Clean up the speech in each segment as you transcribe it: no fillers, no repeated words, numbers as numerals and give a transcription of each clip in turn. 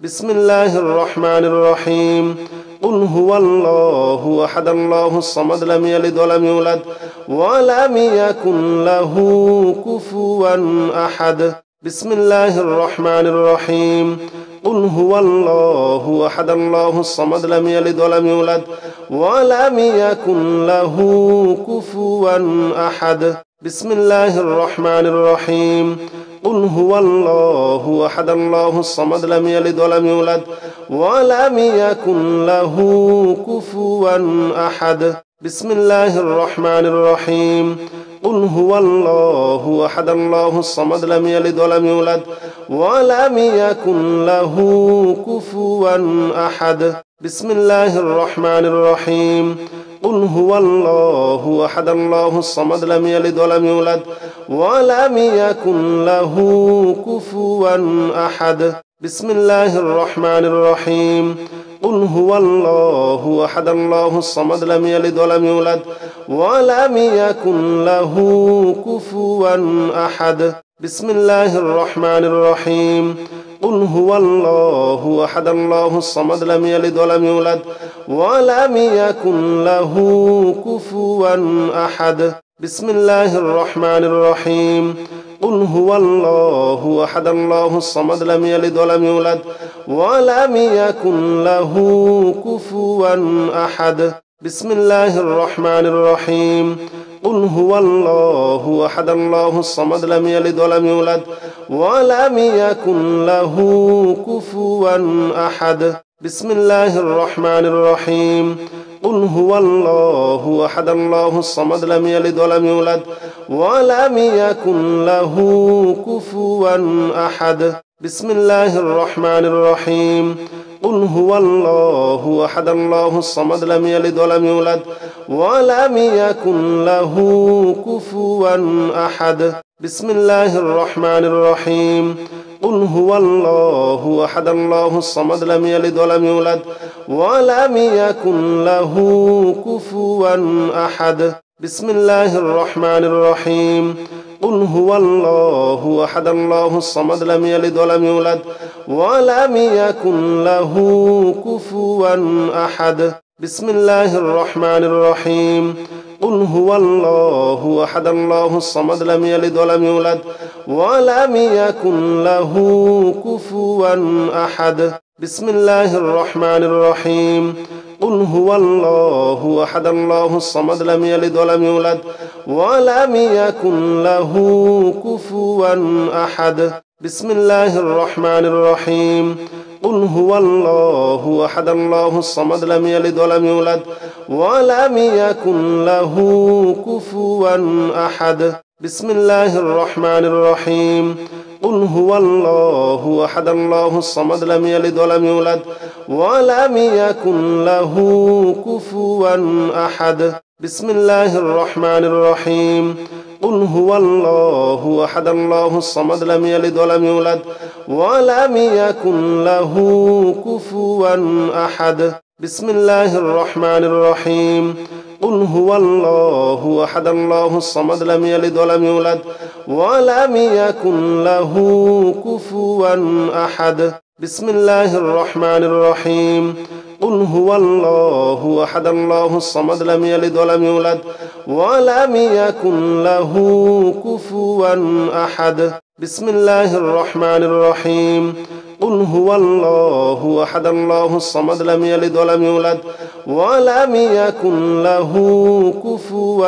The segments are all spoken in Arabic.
بسم الله الرحمن الرحيم قل هو الله أحد الله الصمد لم يلد ولم يولد ولم يكن له كفوا أحد بسم الله الرحمن الرحيم قل هو الله أحد الله الصمد لم يلد ولم يولد ولم يكن له كفوا أحد بسم الله الرحمن الرحيم قل هو الله أحد الله الصمد لم يلد ولم يولد ولم يكن له كفوا أحد بسم الله الرحمن الرحيم قل هو الله أحد الله الصمد لم يلد ولم يولد ولم يكن له كفوا أحد بسم الله الرحمن الرحيم قل هو الله أحد الله الصمد لم يلد ولم يولد ولم يكن له كفوا أحد بسم الله الرحمن الرحيم قل هو الله أحد الله الصمد لم يلد ولم يولد ولم يكن له كفوا أحد بسم الله الرحمن الرحيم قل هو الله أحد الله الصمد لم يلد ولم يولد ولم يكن له كفوا أحد بسم الله الرحمن الرحيم قل هو الله أحد الله الصمد لم يلد ولم يولد ولم يكن له كفوا أحد بسم الله الرحمن الرحيم قل هو الله أحد الله الصمد لم يلد ولم يولد ولم يكن له كفوا أحد بسم الله الرحمن الرحيم قل هو الله أحد الله الصمد لم يلد ولم يولد ولم يكن له كفوا أحد بسم الله الرحمن الرحيم قل هو الله أحد الله الصمد لم يلد ولم يولد ولم يكن له كفوا أحد بسم الله الرحمن الرحيم قل هو الله أحد الله الصمد لم يلد ولم يولد ولم يكن له كفوا أحد بسم الله الرحمن الرحيم قل هو الله أحد الله الصمد لم يلد ولم يولد ولم يكن له كفوا أحد بسم الله الرحمن الرحيم قل هو الله أحد الله الصمد لم يلد ولم يولد ولم يكن له كفوا أحد بسم الله الرحمن الرحيم قل هو الله أحد الله الصمد لم يلد ولم يولد ولم يكن له كفوا أحد بسم الله الرحمن الرحيم قل هو الله أحد الله الصمد لم يلد ولم يولد ولم يكن له كفوا أحد بسم الله الرحمن الرحيم قل هو الله أحد الله الصمد لم يلد ولم يولد ولم يكن له كفوا أحد بسم الله الرحمن الرحيم قل هو الله أحد الله الصمد لم يلد ولم يولد ولم يكن له كفوا أحد بسم الله الرحمن الرحيم قل هو الله أحد الله الصمد لم يلد ولم يولد ولم يكن له كفوا أحد بسم الله الرحمن الرحيم قل هو الله أحد الله الصمد لم يلد ولم يولد ولم يكن له كفوا أحد بسم الله الرحمن الرحيم قل هو الله أحد الله الصمد لم يلد ولم يولد ولم يكن له كفوا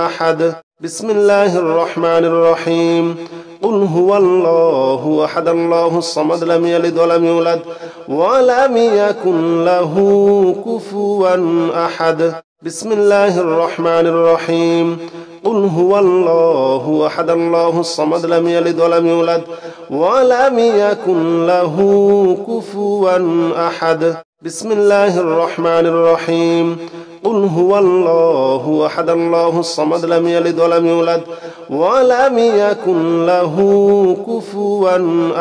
أحد بسم الله الرحمن الرحيم قل هو الله أحد الله الصمد لم يلد ولم يولد ولم يكن له كفوا أحد بسم الله الرحمن الرحيم قل هو الله أحد الله الصمد لم يلد ولم يولد ولم يكن له كفوا أحد بسم الله الرحمن الرحيم قل هو الله أحد الله الصمد لم يلد ولم يولد ولم يكن له كفوا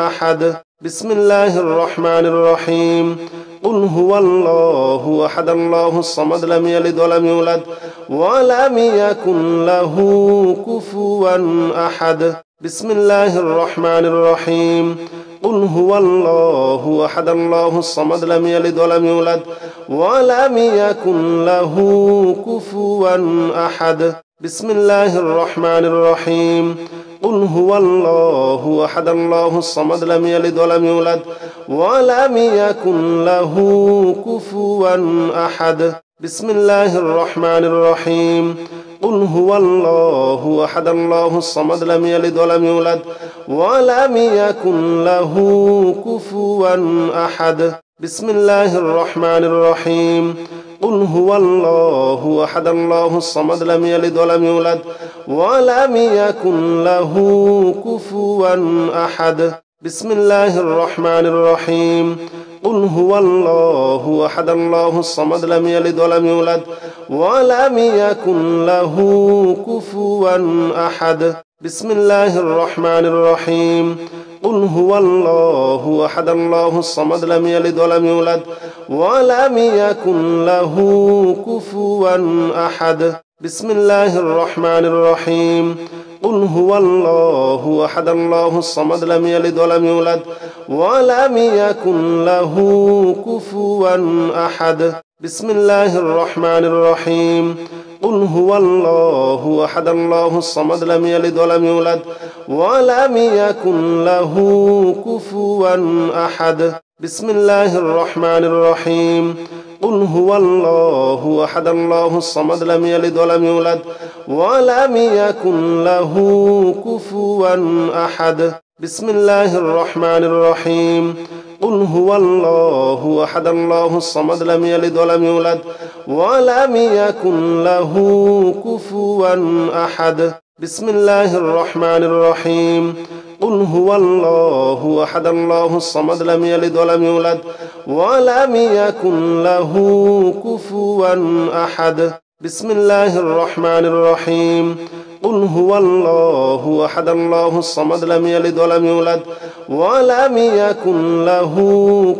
أحد بسم الله الرحمن الرحيم قل هو الله أحد الله الصمد لم يلد ولم يولد ولم يكن له كفوا أحد بسم الله الرحمن الرحيم قل هو الله أحد الله الصمد لم يلد ولم يولد ولم يكن له كفوا أحد بسم الله الرحمن الرحيم قل هو الله أحد الله الصمد لم يلد ولم يولد ولم يكن له كفوا أحد بسم الله الرحمن الرحيم قل هو الله أحد الله الصمد لم يلد ولم يولد ولم يكن له كفوا أحد بسم الله الرحمن الرحيم قل هو الله أحد الله الصمد لم يلد ولم يولد ولم يكن له كفوا أحد بسم الله الرحمن الرحيم قل هو الله أحد الله الصمد لم يلد ولم يولد ولم يكن له كفوا أحد بسم الله الرحمن الرحيم قل هو الله أحد الله الصمد لم يلد ولم يولد ولم يكن له كفوا أحد بسم الله الرحمن الرحيم قل هو الله أحد الله الصمد لم يلد ولم يولد ولم يكن له كفوا أحد بسم الله الرحمن الرحيم قل هو الله أحد الله الصمد لم يلد ولم يولد ولم يكن له كفوا أحد بسم الله الرحمن الرحيم قل هو الله أحد الله الصمد لم يلد ولم يولد ولم يكن له كفوا أحد بسم الله الرحمن الرحيم قل هو الله أحد الله الصمد لم يلد ولم يولد ولم يكن له كفوا أحد بسم الله الرحمن الرحيم قل هو الله أحد الله الصمد لم يلد ولم يولد ولم يكن له كفوا أحد بسم الله الرحمن الرحيم قل هو الله أحد الله الصمد لم يلد ولم يولد ولم يكن له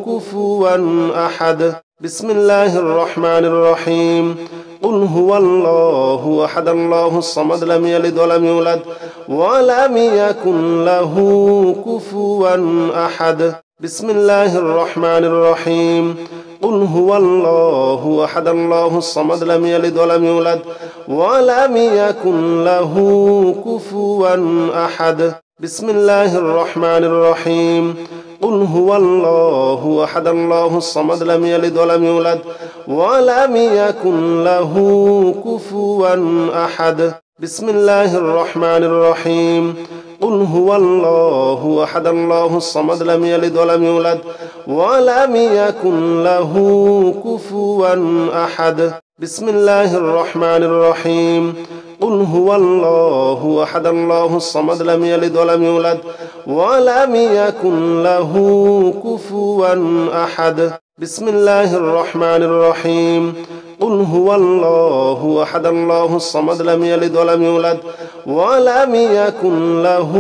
كفوا أحد بسم الله الرحمن الرحيم قل هو الله أحد الله الصمد لم يلد ولم يولد ولم يكن له كفوا أحد بسم الله الرحمن الرحيم قل هو الله أحد الله الصمد لم يلد ولم يولد ولم يكن له كفوا أحد بسم الله الرحمن الرحيم قل هو الله أحد الله الصمد لم يلد ولم يولد ولم يكن له كفوا أحد بسم الله الرحمن الرحيم قل هو الله أحد الله الصمد لم يلد ولم يولد ولم يكن له كفوا أحد بسم الله الرحمن الرحيم قل هو الله أحد الله الصمد لم يلد ولم يولد ولم يكن له كفوا أحد بسم الله الرحمن الرحيم قل هو الله أحد الله الصمد لم يلد ولم يولد ولم يكن له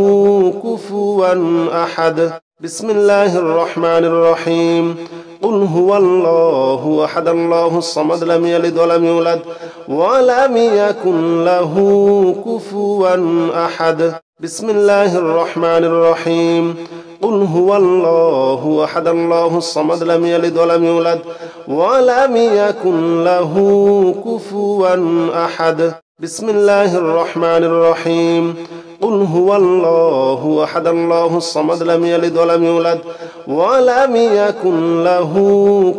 كفوا أحد بسم الله الرحمن الرحيم قل هو الله أحد الله الصمد لم يلد ولم يولد ولم يكن له كفوا أحد بسم الله الرحمن الرحيم قل هو الله أحد الله الصمد لم يلد ولم يولد ولم يكن له كفوا أحد بسم الله الرحمن الرحيم قل هو الله أحد الله الصمد لم يلد ولم يولد ولم يكن له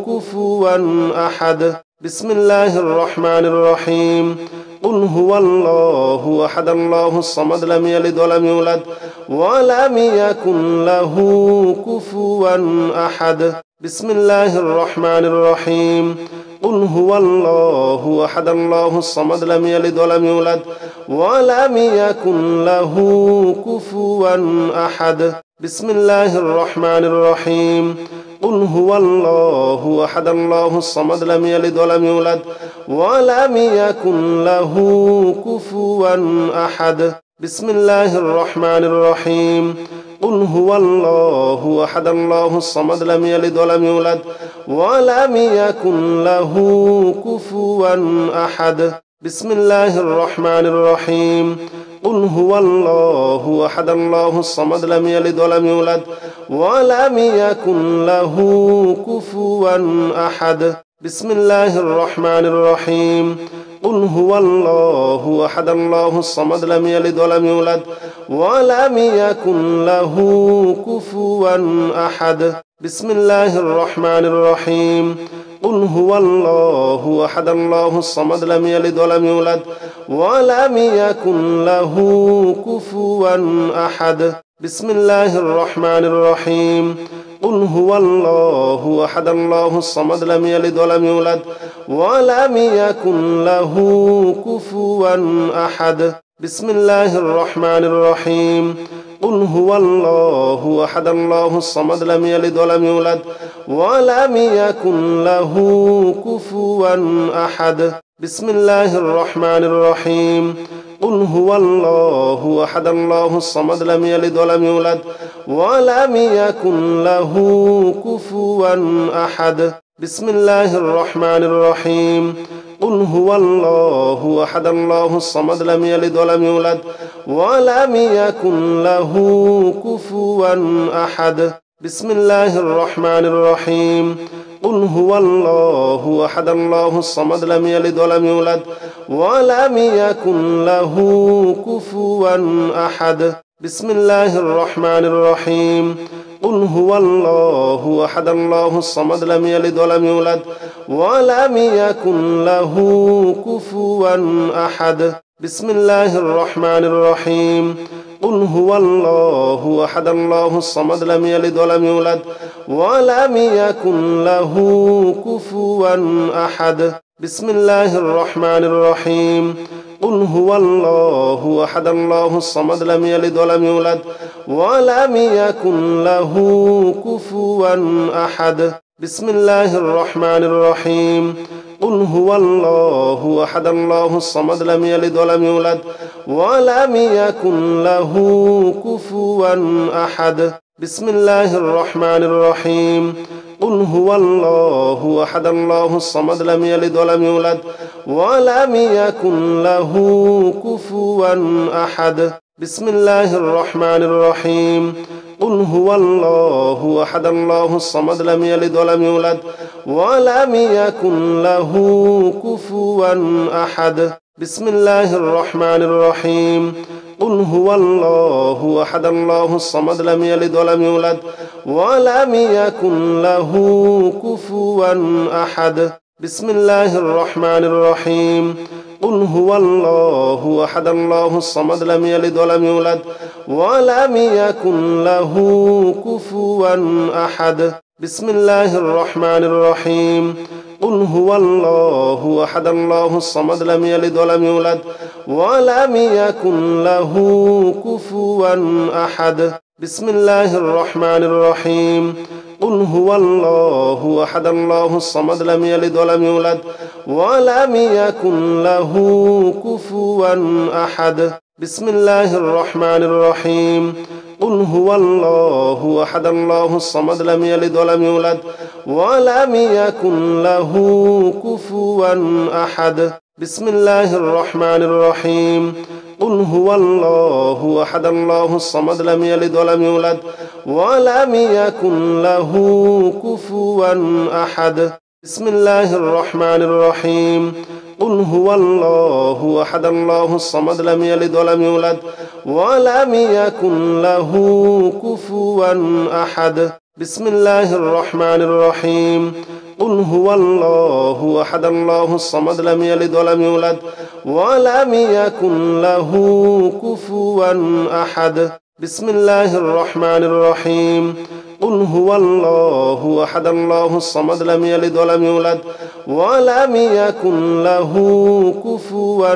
كفوا أحد بسم الله الرحمن الرحيم قل هو الله أحد الله الصمد لم يلد ولم يولد ولم يكن له كفوا أحد بسم الله الرحمن الرحيم قل هو الله أحد الله الصمد لم يلد ولم يولد ولم يكن له كفوا أحد بسم الله الرحمن الرحيم قل هو الله أحد الله الصمد لم يلد ولم يولد ولم يكن له كفوا أحد بسم الله الرحمن الرحيم قل هو الله أحد الله الصمد لم يلد ولم يولد ولم يكن له كفوا أحد بسم الله الرحمن الرحيم قل هو الله أحد الله الصمد لم يلد ولم يولد ولم يكن له كفوا أحد بسم الله الرحمن الرحيم قل هو الله أحد الله الصمد لم يلد ولم يولد ولم يكن له كفوا أحد بسم الله الرحمن الرحيم قل هو الله أحد الله الصمد لم يلد ولم يولد ولم يكن له كفوا أحد بسم الله الرحمن الرحيم قل هو الله أحد الله الصمد لم يلد ولم يولد ولم يكن له كفوا أحد بسم الله الرحمن الرحيم قل هو الله أحد الله الصمد لم يلد ولم يولد ولم يكن له كفوا أحد بسم الله الرحمن الرحيم قل هو الله أحد الله الصمد لم يلد ولم يولد ولم يكن له كفوا أحد بسم الله الرحمن الرحيم قل هو الله أحد الله الصمد لم يلد ولم يولد ولم يكن له كفوا أحد بسم الله الرحمن الرحيم قل هو الله أحد الله الصمد لم يلد ولم يولد ولم يكن له كفوا أحد بسم الله الرحمن الرحيم قل هو الله أحد الله الصمد لم يلد ولم يولد ولم يكن له كفوا أحد بسم الله الرحمن الرحيم قل هو الله أحد الله الصمد لم يلد ولم يولد ولم يكن له كفوا أحد بسم الله الرحمن الرحيم قل هو الله أحد الله الصمد لم يلد ولم يولد ولم يكن له كفوا أحد بسم الله الرحمن الرحيم قل هو الله أحد الله الصمد لم يلد ولم يولد ولم يكن له كفوا أحد بسم الله الرحمن الرحيم قل هو الله أحد الله الصمد لم يلد ولم يولد ولم يكن له كفوا أحد بسم الله الرحمن الرحيم قل هو الله أحد الله الصمد لم يلد ولم يولد ولم يكن له كفوا أحد بسم الله الرحمن الرحيم قل هو الله أحد الله الصمد لم يلد ولم يولد ولم يكن له كفوا أحد بسم الله الرحمن الرحيم قل هو الله أحد الله الصمد لم يلد ولم يولد ولم يكن له كفوا أحد بسم الله الرحمن الرحيم قل هو الله أحد الله الصمد لم يلد ولم يولد ولم يكن له كفوا أحد بسم الله الرحمن الرحيم قل هو الله أحد الله الصمد لم يلد ولم يولد ولم يكن له كفوا أحد بسم الله الرحمن الرحيم قل هو الله أحد الله الصمد لم يلد ولم يولد ولم يكن له كفوا أحد بسم الله الرحمن الرحيم قل هو الله أحد الله الصمد لم يلد ولم يولد ولم يكن له كفوا أحد بسم الله الرحمن الرحيم قل هو الله أحد الله الصمد لم يلد ولم يولد ولم يكن له كفوا أحد بسم الله الرحمن الرحيم قل هو الله أحد الله الصمد لم يلد ولم يولد ولم يكن له كفوا أحد بسم الله الرحمن الرحيم قل هو الله أحد الله الصمد لم يلد ولم يولد ولم يكن له كفوا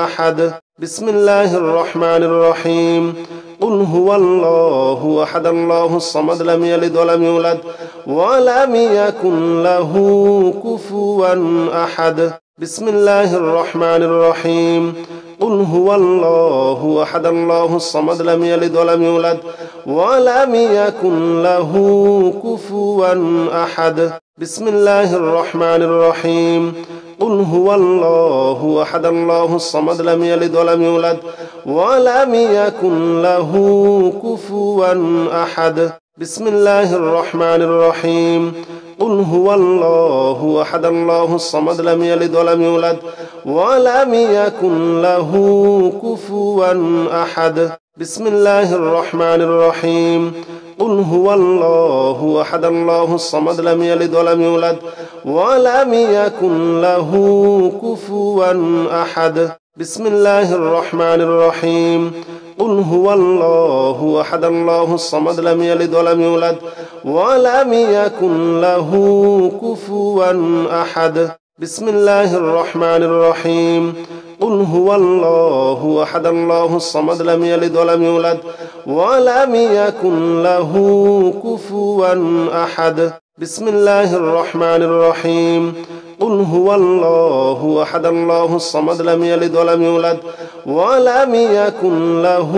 أحد بسم الله الرحمن الرحيم قل هو الله أحد الله الصمد لم يلد ولم يولد ولم يكن له كفوا أحد بسم الله الرحمن الرحيم قل هو الله أحد الله الصمد لم يلد ولم يولد ولم يكن له كفوا أحد بسم الله الرحمن الرحيم قل هو الله أحد الله الصمد لم يلد ولم يولد ولم يكن له كفوا أحد بسم الله الرحمن الرحيم قل هو الله أحد الله الصمد لم يلد ولم يولد ولم يكن له كفوا أحد بسم الله الرحمن الرحيم قل هو الله أحد الله الصمد لم يلد ولم يولد ولم يكن له كفوا أحد بسم الله الرحمن الرحيم قل هو الله أحد الله الصمد لم يلد ولم يولد ولم يكن له كفوا أحد بسم الله الرحمن الرحيم قل هو الله أحد الله الصمد لم يلد ولم يولد ولم يكن له كفوا أحد بسم الله الرحمن الرحيم قل هو الله أحد الله الصمد لم يلد ولم يولد ولم يكن له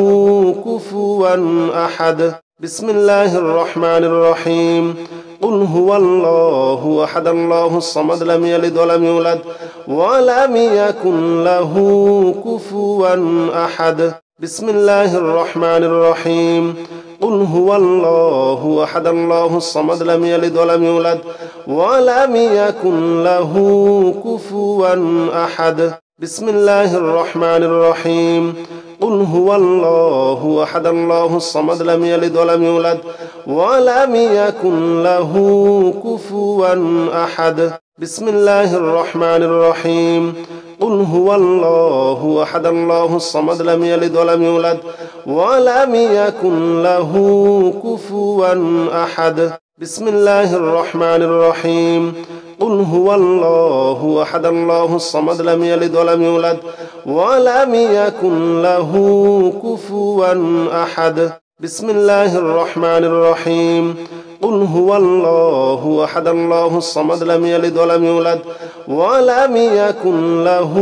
كفوا أحد بسم الله الرحمن الرحيم قل هو الله أحد الله الصمد لم يلد ولم يولد ولم يكن له كفوا أحد بسم الله الرحمن الرحيم قل هو الله أحد الله الصمد لم يلد ولم يولد ولم يكن له كفوا أحد بسم الله الرحمن الرحيم قل هو الله أحد الله الصمد لم يلد ولم يولد ولم يكن له كفوا أحد بسم الله الرحمن الرحيم قل هو الله أحد الله الصمد لم يلد ولم يولد ولم يكن له كفوا أحد بسم الله الرحمن الرحيم قل هو الله أحد الله الصمد لم يلد ولم يولد ولم يكن له كفوا أحد بسم الله الرحمن الرحيم قل هو الله أحد الله الصمد لم يلد ولم يولد ولم يكن له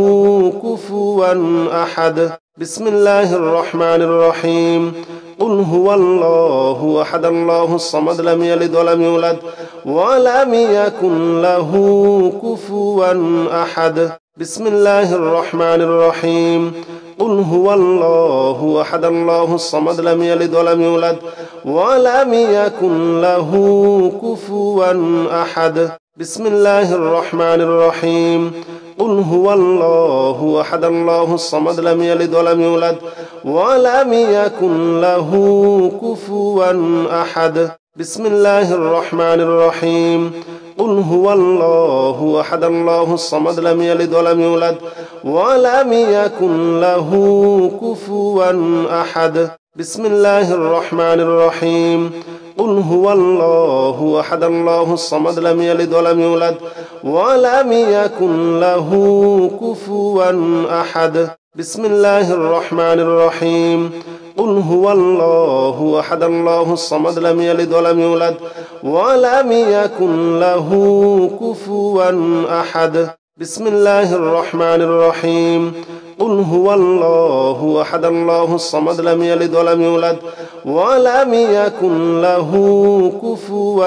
كفوا أحد بسم الله الرحمن الرحيم قل هو الله أحد الله الصمد لم يلد ولم يولد ولم يكن له كفوا أحد بسم الله الرحمن الرحيم قل هو الله أحد الله الصمد لم يلد ولم يولد ولم يكن له كفوا أحد بسم الله الرحمن الرحيم قل هو الله أحد الله الصمد لم يلد ولم يولد ولم يكن له كفوا أحد بسم الله الرحمن الرحيم قل هو الله أحد الله الصمد لم يلد ولم يولد ولم يكن له كفوا أحد بسم الله الرحمن الرحيم قل هو الله أحد الله الصمد لم يلد ولم يولد ولم يكن له كفوا أحد بسم الله الرحمن الرحيم قل هو الله أحد الله الصمد لم يلد ولم يولد ولم يكن له كفوا أحد بسم الله الرحمن الرحيم قل هو الله أحد الله الصمد لم يلد ولم يولد ولم يكن له كفوا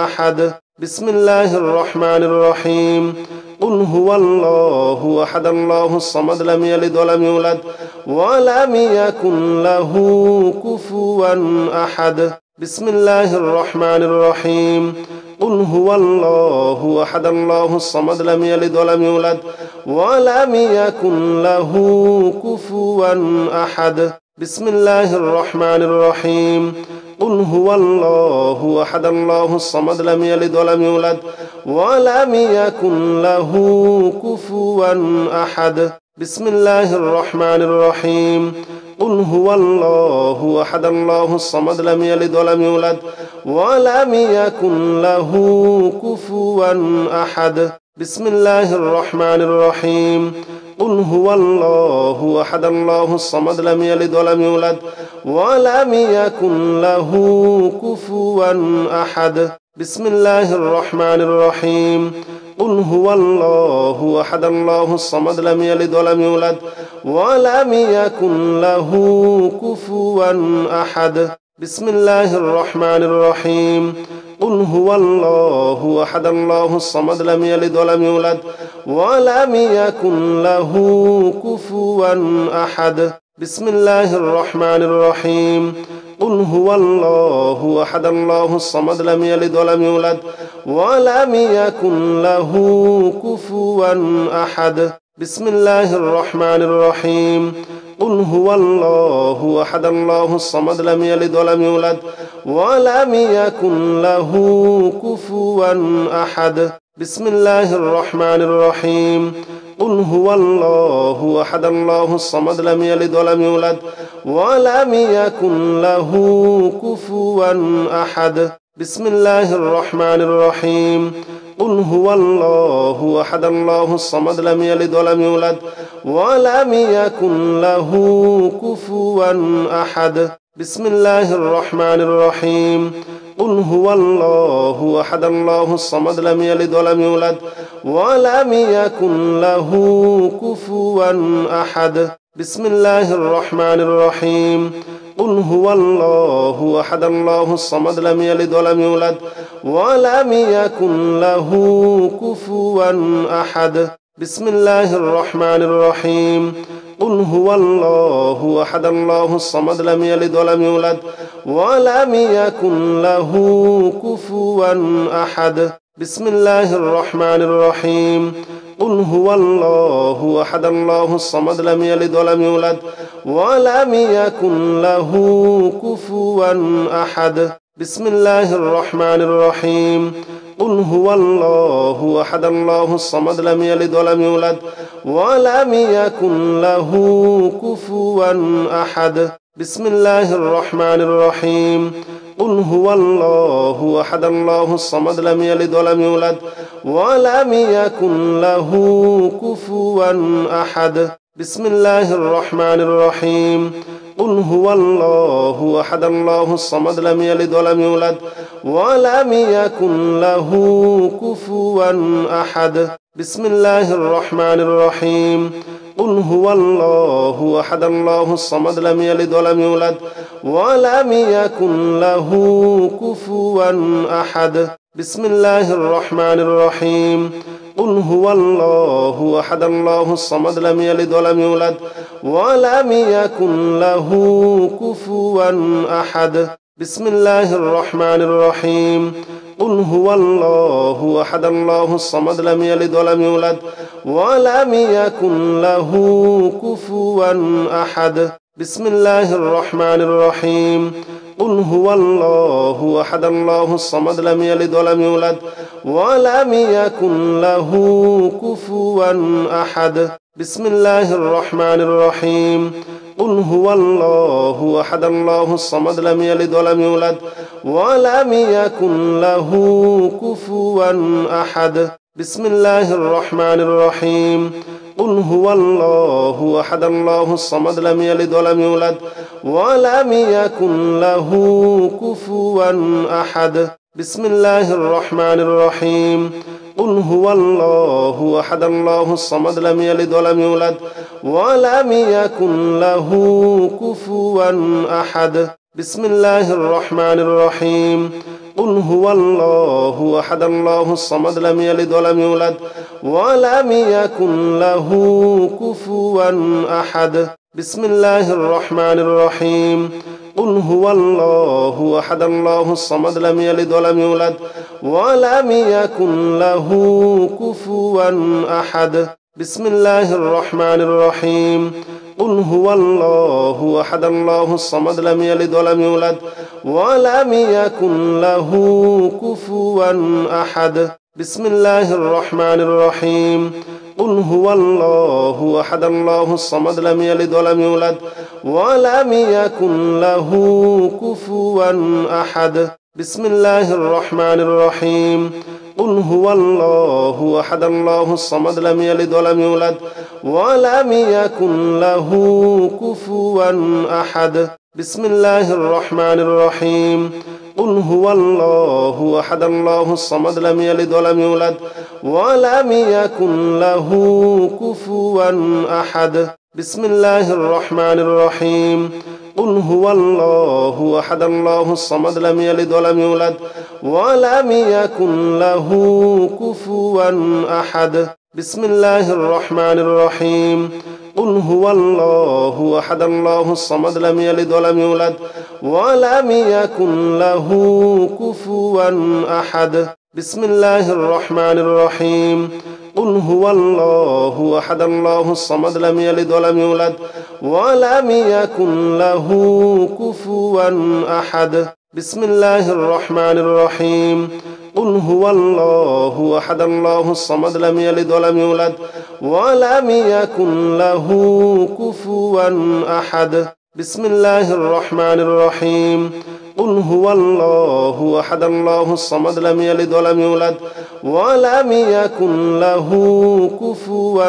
أحد بسم الله الرحمن الرحيم قل هو الله أحد الله الصمد لم يلد ولم يولد ولم يكن له كفوا أحد بسم الله الرحمن الرحيم قل هو الله أحد الله الصمد لم يلد ولم يولد ولم يكن له كفوا أحد بسم الله الرحمن الرحيم قل هو الله أحد الله الصمد لم يلد ولم يولد ولم يكن له كفوا أحد بسم الله الرحمن الرحيم قل هو الله أحد الله الصمد لم يلد ولم يولد ولم يكن له كفوا أحد بسم الله الرحمن الرحيم قل هو الله أحد الله الصمد لم يلد ولم يولد ولم يكن له كفوا أحد بسم الله الرحمن الرحيم قل هو الله أحد الله الصمد لم يلد ولم يولد ولم يكن له كفوا أحد بسم الله الرحمن الرحيم قل هو الله أحد الله الصمد لم يلد ولم يولد ولم يكن له كفوا أحد بسم الله الرحمن الرحيم قل هو الله أحد الله الصمد لم يلد ولم يولد ولم يكن له كفوا أحد بسم الله الرحمن الرحيم قل هو الله أحد الله الصمد لم يلد ولم يولد ولم يكن له كفوا أحد بسم الله الرحمن الرحيم قل هو الله أحد الله الصمد لم يلد ولم يولد ولم يكن له كفوا أحد بسم الله الرحمن الرحيم قل هو الله أحد الله الصمد لم يلد ولم يولد ولم يكن له كفوا أحد بسم الله الرحمن الرحيم قل هو الله أحد الله الصمد لم يلد ولم يولد ولم يكن له كفوا أحد بسم الله الرحمن الرحيم قل هو الله أحد الله الصمد لم يلد ولم يولد ولم يكن له كفوا أحد بسم الله الرحمن الرحيم قل هو الله أحد الله الصمد لم يلد ولم يولد ولم يكن له كفوا أحد بسم الله الرحمن الرحيم قل هو الله أحد الله الصمد لم يلد ولم يولد ولم يكن له كفوا أحد بسم الله الرحمن الرحيم قل هو الله أحد الله الصمد لم يلد ولم يولد ولم يكن له كفوا أحد بسم الله الرحمن الرحيم قل هو الله أحد الله الصمد لم يلد ولم يولد ولم يكن له كفوا أحد بسم الله الرحمن الرحيم قل هو الله أحد الله الصمد لم يلد ولم يولد ولم يكن له كفوا أحد بسم الله الرحمن الرحيم قل هو الله أحد الله الصمد لم يلد ولم يولد ولم يكن له كفوا أحد بسم الله الرحمن الرحيم قل هو الله أحد الله الصمد لم يلد ولم يولد ولم يكن له كفوا أحد بسم الله الرحمن الرحيم قل هو الله أحد الله الصمد لم يلد ولم يولد ولم يكن له كفوا أحد بسم الله الرحمن الرحيم قل هو الله أحد الله الصمد لم يلد ولم يولد ولم يكن له كفوا أحد بسم الله الرحمن الرحيم قل هو الله أحد الله الصمد لم يلد ولم يولد ولم يكن له كفوا أحد بسم الله الرحمن الرحيم قل هو الله أحد الله الصمد لم يلد ولم يولد ولم يكن له كفوا أحد بسم الله الرحمن الرحيم قل هو الله أحد الله الصمد لم يلد ولم يولد ولم يكن له كفوا أحد بسم الله الرحمن الرحيم قل هو الله أحد الله الصمد لم يلد ولم يولد ولم يكن له كفوا أحد بسم الله الرحمن الرحيم قل هو الله أحد الله الصمد لم يلد ولم يولد ولم يكن له كفوا أحد بسم الله الرحمن الرحيم قل هو الله أحد الله الصمد لم يلد ولم يولد ولم يكن له كفوا أحد بسم الله الرحمن الرحيم قل هو الله أحد الله الصمد لم يلد ولم يولد ولم يكن له كفوا أحد بسم الله الرحمن الرحيم قل هو الله أحد الله الصمد لم يلد ولم يولد ولم يكن له كفوا أحد بسم الله الرحمن الرحيم قل هو الله أحد الله الصمد لم يلد ولم يولد ولم يكن له كفوا أحد بسم الله الرحمن الرحيم قل هو الله أحد الله الصمد لم يلد ولم يولد ولم يكن له كفوا أحد بسم الله الرحمن الرحيم قل هو الله أحد الله الصمد لم يلد ولم يولد ولم يكن له كفوا أحد بسم الله الرحمن الرحيم قل هو الله أحد الله الصمد لم يلد ولم يولد ولم يكن له كفوا أحد بسم الله الرحمن الرحيم قل هو الله أحد الله الصمد لم يلد ولم يولد ولم يكن له كفوا أحد بسم الله الرحمن الرحيم قل هو الله أحد الله الصمد لم يلد ولم يولد ولم يكن له كفوا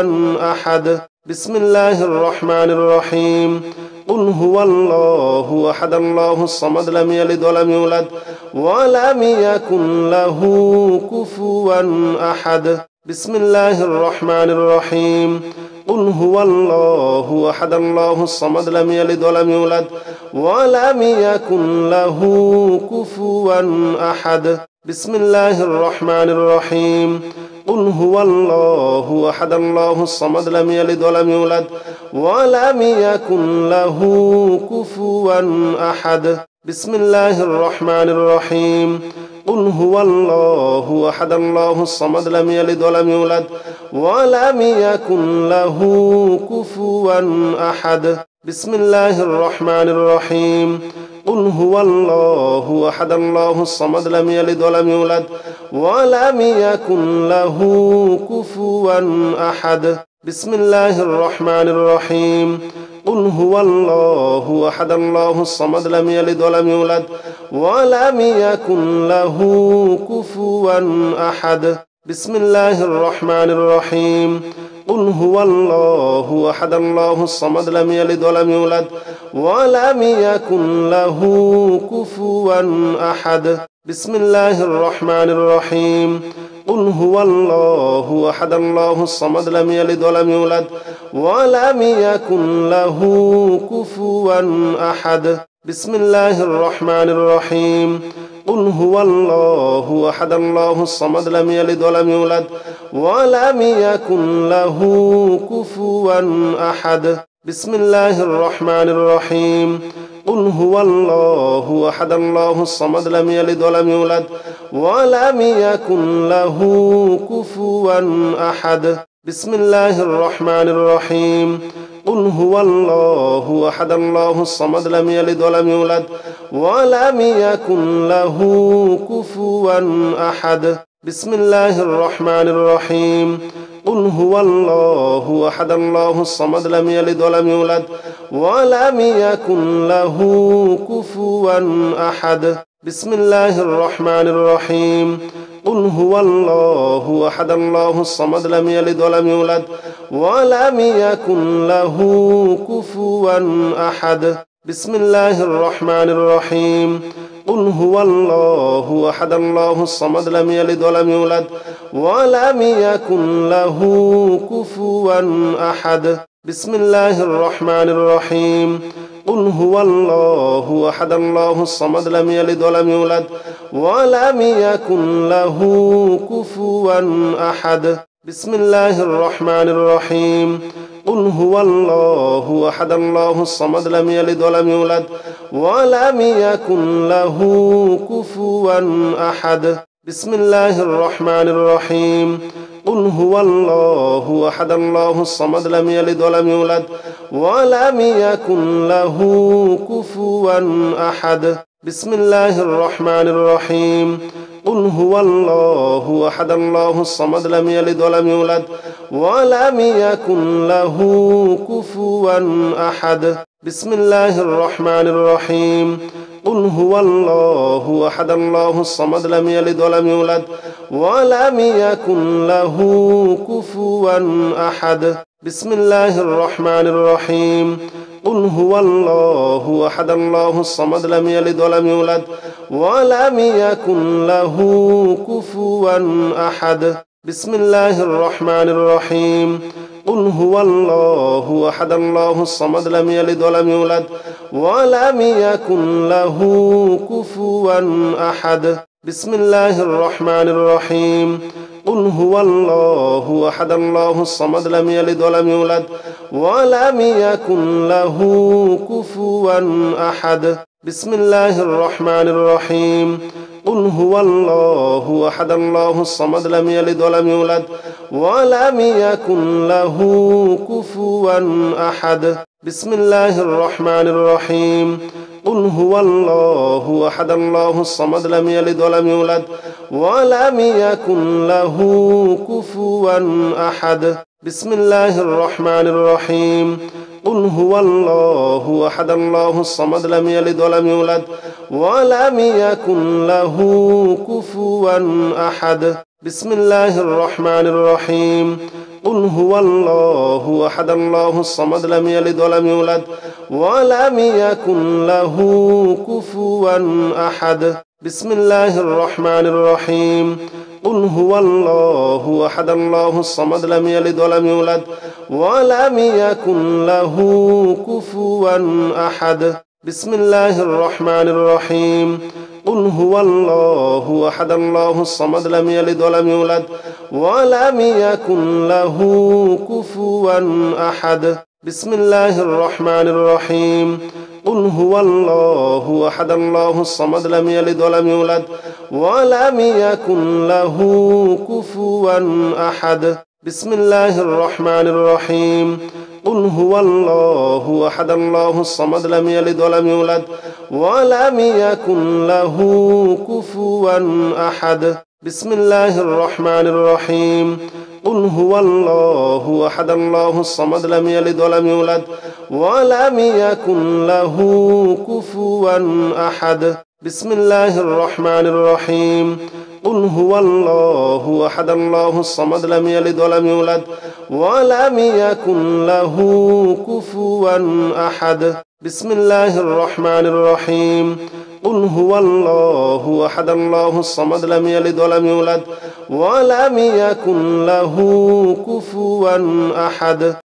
أحد بسم الله الرحمن الرحيم قل هو الله أحد الله الصمد لم يلد ولم يولد ولم يكن له كفوا أحد بسم الله الرحمن الرحيم قل هو الله أحد الله الصمد لم يلد ولم يولد ولم يكن له كفوا أحد بسم الله الرحمن الرحيم قل هو الله أحد الله الصمد لم يلد ولم يولد ولم يكن له كفوا أحد بسم الله الرحمن الرحيم قل هو الله أحد الله الصمد لم يلد ولم يولد ولم يكن له كفوا أحد بسم الله الرحمن الرحيم قل هو الله أحد الله الصمد لم يلد ولم يولد ولم يكن له كفوا أحد بسم الله الرحمن الرحيم قل هو الله أحد الله الصمد لم يلد ولم يولد ولم يكن له كفوا أحد بسم الله الرحمن الرحيم قل هو الله أحد الله الصمد لم يلد ولم يولد ولم يكن له كفوا أحد بسم الله الرحمن الرحيم قل هو الله أحد الله الصمد لم يلد ولم يولد ولم يكن له كفوا أحد بسم الله الرحمن الرحيم قل هو الله أحد الله الصمد لم يلد ولم يولد ولم يكن له كفوا أحد بسم الله الرحمن الرحيم قل هو الله أحد الله الصمد لم يلد ولم يولد ولم يكن له كفوا أحد بسم الله الرحمن الرحيم قل هو الله أحد الله الصمد لم يلد ولم يولد ولم يكن له كفوا أحد بسم الله الرحمن الرحيم قل هو الله أحد الله الصمد لم يلد ولم يولد ولم يكن له كفوا أحد بسم الله الرحمن الرحيم قل هو الله أحد الله الصمد لم يلد ولم يولد ولم يكن له كفوا أحد بسم الله الرحمن الرحيم قل هو الله أحد الله الصمد لم يلد ولم يولد ولم يكن له كفوا أحد بسم الله الرحمن الرحيم قل هو الله أحد الله الصمد لم يلد ولم يولد ولم يكن له كفوا أحد بسم الله الرحمن الرحيم قل هو الله أحد الله الصمد لم يلد ولم يولد ولم يكن له كفوا أحد بسم الله الرحمن الرحيم قل هو الله أحد الله الصمد لم يلد ولم يولد ولم يكن له كفوا أحد بسم الله الرحمن الرحيم قل هو الله أحد الله الصمد لم يلد ولم يولد ولم يكن له كفوا أحد بسم الله الرحمن الرحيم قل هو الله أحد الله الصمد لم يلد ولم يولد ولم يكن له كفوا أحد بسم الله الرحمن الرحيم قل هو الله أحد الله الصمد لم يلد ولم يولد ولم يكن له كفوا أحد بسم الله الرحمن الرحيم قل هو الله أحد الله الصمد لم يلد ولم يولد ولم يكن له كفوا أحد بسم الله الرحمن الرحيم قل هو الله أحد الله الصمد لم يلد ولم يولد ولم يكن له كفوا أحد بسم الله الرحمن الرحيم قل هو الله أحد الله الصمد لم يلد ولم يولد ولم يكن له كفوا أحد بسم الله الرحمن الرحيم قل هو الله أحد الله الصمد لم يلد ولم يولد ولم يكن له كفوا أحد بسم الله الرحمن الرحيم قل هو الله أحد الله الصمد لم يلد ولم يولد ولم يكن له كفوا أحد بسم الله الرحمن الرحيم قل هو الله أحد الله الصمد لم يلد ولم يولد ولم يكن له كفوا أحد بسم الله الرحمن الرحيم قل هو الله أحد الله الصمد لم يلد ولم يولد ولم يكن له كفوا أحد بسم الله الرحمن الرحيم قل هو الله أحد الله الصمد لم يلد ولم يولد ولم يكن له كفوا أحد بسم الله الرحمن الرحيم قل هو الله أحد الله الصمد لم يلد ولم يولد ولم يكن له كفوا أحد بسم الله الرحمن الرحيم قل هو الله أحد الله الصمد لم يلد ولم يولد ولم يكن له كفوا أحد بسم الله الرحمن الرحيم قل هو الله أحد الله الصمد لم يلد ولم يولد ولم يكن له كفوا أحد بسم الله الرحمن الرحيم قل هو الله أحد الله الصمد لم يلد ولم يولد ولم يكن له كفوا أحد بسم الله الرحمن الرحيم قل هو الله أحد الله الصمد لم يلد ولم يولد ولم يكن له كفوا أحد